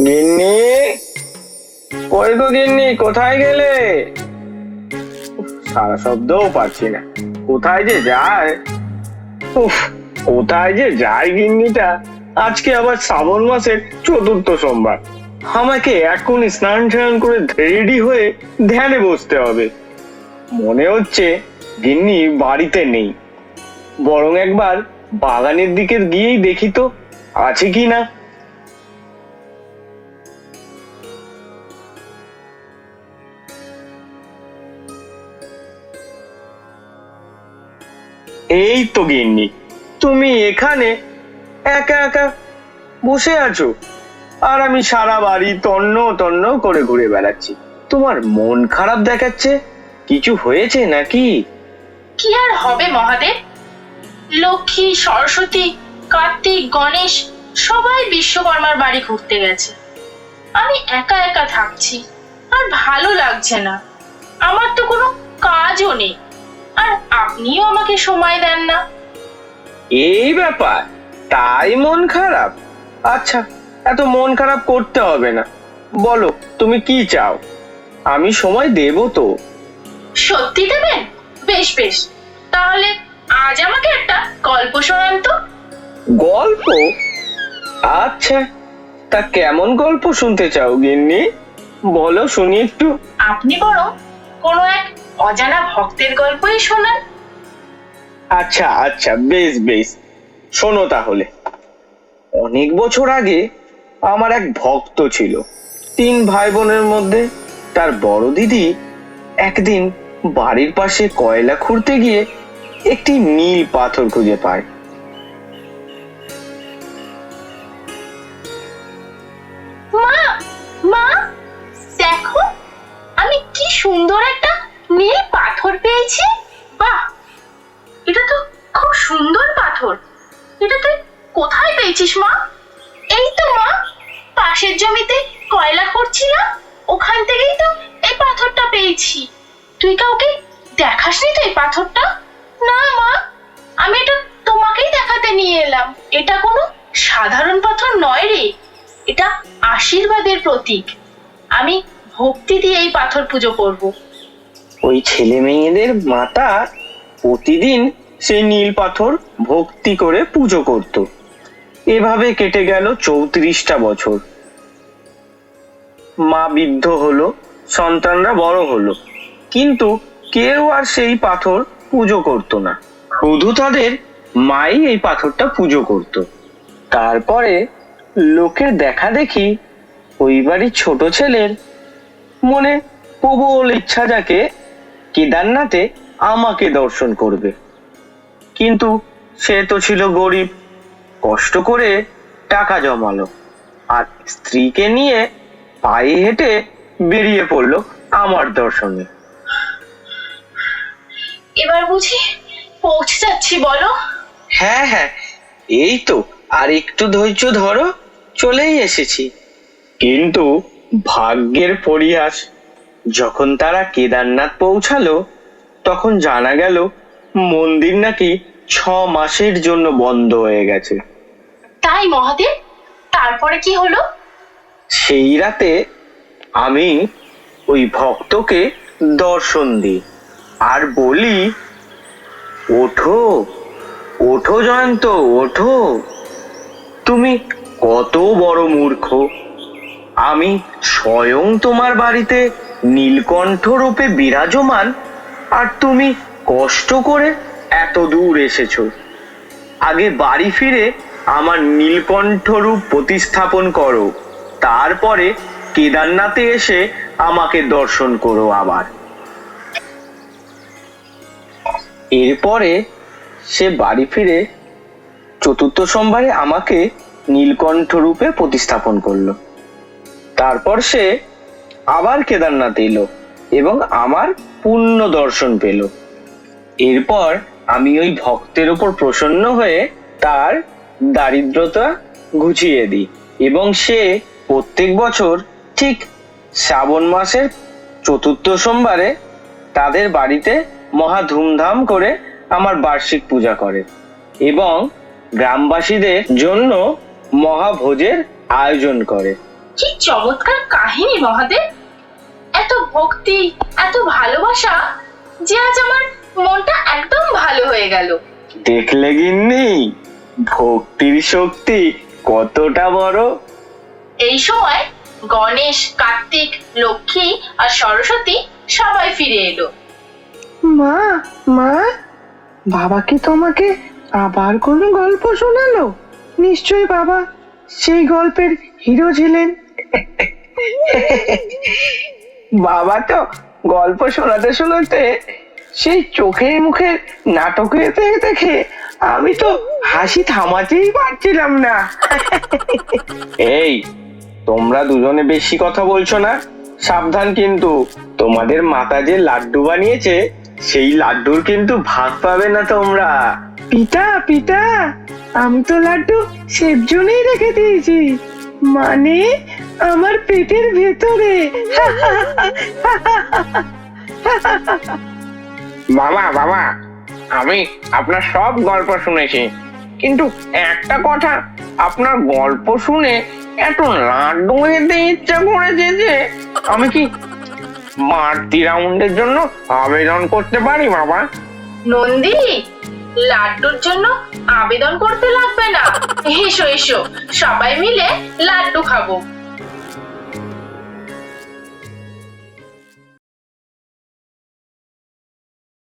গিন্নি, কই গো গিন্নি, কোথায় গেলে? সারা শব্দও পাচ্ছি না, কোথায় যে যায়। উফ, কোথায় যে যায় গিন্নিটা। আজকে আবার শ্রাবণ মাসের চতুর্থ সোমবার, আমাকে এখনই স্নান টান করে রেডি হয়ে ধ্যানে বসতে হবে। মনে হচ্ছে গিন্নি বাড়িতে নেই, বরং একবার বাগানের দিকে গিয়েই দেখি তো আছে কি না। এই তো গিন্নি, তুমি এখানে একা একা বসে আছো, আর আমি সারা বাড়ি তন্ন তন্ন করে ঘুরে বেড়াচ্ছি। তোমার মন খারাপ দেখাচ্ছে, কিছু হয়েছে নাকি? কি আর হবে মহাদেব, লক্ষ্মী, সরস্বতী, কার্তিক, গণেশ সবাই বিশ্বকর্মার বাড়ি ঘুরতে গেছে। আমি একা একা থাকছি, আর ভালো লাগছে না। আমার তো কোনো কাজও নেই, আর আপনিও আমাকে সময় দেন না। এই ব্যাপার, তাই মন খারাপ? আচ্ছা, এত মন খারাপ করতে হবে না, বলো তুমি কি চাও, আমি সময় দেব তো। সত্যি দেবেন? বেশ বেশ, তাহলে আজ আমাকে একটা গল্প শোনান তো। গল্প? আচ্ছা, তা কেমন গল্প শুনতে চাও গিন্নি, বলো শুনি একটু। আপনি বরং কোনো এক অজানা ভক্তের গল্পই শোনান। আচ্ছা আচ্ছা, বেশ বেশ, শোনো তাহলে। অনেক বছর আগে আমার এক ভক্ত ছিল। 3 ভাই বোনের মধ্যে তার বড় দিদি একদিন বাড়ির পাশে কয়লা খুঁড়তে গিয়ে একটি নীল পাথর খুঁজে পায়। মা, মা, দেখো, আমি কি সুন্দর একটা নীল পাথর পেয়েছি। বাহ, এটা তো খুব সুন্দর পাথর। এটা তুই কোথায় পেয়েছিস মা? এই তো মা, পাশের জমিতে কয়লা করছিলাম, ওখান থেকেই তো এই পাথরটা পেয়েছি। তুই কাউকে দেখাসনি তো এই পাথরটা? না মা, আমি এটা তোমাকেই দেখাতে নিয়ে এলাম। এটা কোনো সাধারণ পাথর নয় রে, এটা আশীর্বাদের প্রতীক। আমি ভক্তি দিয়ে এই পাথর পুজো করব। ওই ছেলে মেয়েদের মাতা প্রতিদিন সেই নীল পাথর ভক্তি করে পুজো করত। এভাবে কেটে গেল 34টা বছর। মা বৃদ্ধ হলো, সন্তানরা বড় হলো, কিন্তু কেউ আর সেই পাথর পুজো করত না। শুধু তাদের মাই এই পাথরটা পুজো করত। তারপরে লোকের দেখা দেখি ওই বাড়ির ছোট ছেলের মনে প্রবল ইচ্ছা যাকে কেদারনাথে আমাকে দর্শন করবে। কিন্তু সে তো ছিল গরিব, কষ্ট করে টাকা জমালো, আর স্ত্রীকে নিয়ে পায়ে হেঁটে বেরিয়ে পড়লো আমার দর্শনে। এবার বুঝি পৌঁছে যাচ্ছি বলো? হ্যাঁ হ্যাঁ, এই তো, আর একটু ধৈর্য ধরো, চলেই এসেছি। কিন্তু ভাগ্যের পরিহাস, যখন তারা কেদারনাথ পৌঁছালো তখন জানা গেল মন্দির নাকি 6 মাসের জন্য বন্ধ হয়ে গেছে। তাই মহাদেব, তারপরে কি হলো? সেই রাতে আমি ওই ভক্তকে দর্শন দিই আর বলি, ওঠো ওঠো জয়ন্ত, ওঠো, তুমি কত বড় মূর্খ। আমি স্বয়ং তোমার বাড়িতে নীলকণ্ঠ রূপে বিরাজমান, আর তুমি কষ্ট করে এত দূর এসেছো। আগে বাড়ি ফিরে আমার নীলকণ্ঠ রূপ প্রতিস্থাপন করো, তারপরে কেদারনাথে এসে আমাকে দর্শন করো আবার। এরপরে সে বাড়ি ফিরে চতুর্থ সোমবারে আমাকে নীলকণ্ঠ রূপে প্রতিস্থাপন করলো। তারপর সে আবার কেদারনাথ এলো এবং আমার পূর্ণ দর্শন পেল। এরপর আমি ওই ভক্তের উপর প্রসন্ন হয়ে তার দারিদ্রতা ঘুচিয়ে দিই, এবং সে প্রত্যেক বছর ঠিক শ্রাবণ মাসের চতুর্থ সোমবারে তাদের বাড়িতে মহা ধুমধাম করে আমার বার্ষিক পূজা করে এবং গ্রামবাসীদের জন্য মহাভোজের আয়োজন করে। কি চমৎকার কাহিনী মহাদেব, এত ভক্তি, এত ভালোবাসা যে আজ আমার মনটা একদম ভালো হয়ে গেল। দেখলে গিন্নি, ভক্তির শক্তি কতটা বড়। এই সময় গণেশ, কার্তিক, লক্ষ্মী আর সরস্বতী সবাই ফিরে এলো। মা, মা, বাবা কি তোমাকে আবার কোনো গল্প শোনালো? নিশ্চয়ই বাবা সেই গল্পের হিরো ছিলেন। বাবা তো গল্প শোনাতে শোনাতে সেই চোখের মুখের নাটক দেখে দেখে আমি তো হাসি থামাতেই পারছিলাম না। এই, তোমরা দুজনে বেশি কথা বলছো না, সাবধান কিন্তু। তোমাদের মাতা যে লাড্ডু বানিয়েছে সেই লাড্ডুর কিন্তু ভাগ পাবে না তোমরা। পিতা, পিতা, আমি তো লাড্ডু সের জন্যই রেখে দিয়েছি, মানে আমার পেটের ভেতরে। বাবা বাবা, আমি আপনার সব গল্প শুনেছি, কিন্তু একটা কথা, আপনার গল্প শুনে এত লাড্ডু খেতে ইচ্ছা করেছে যে আমি কি বাড়তি রাউন্ডের জন্য আবেদন করতে পারি বাবা? নন্দী, লাড্ডুর জন্য আবেদন করতে লাগবে না, এসো এসো, সবাই মিলে লাড্ডু খাবো।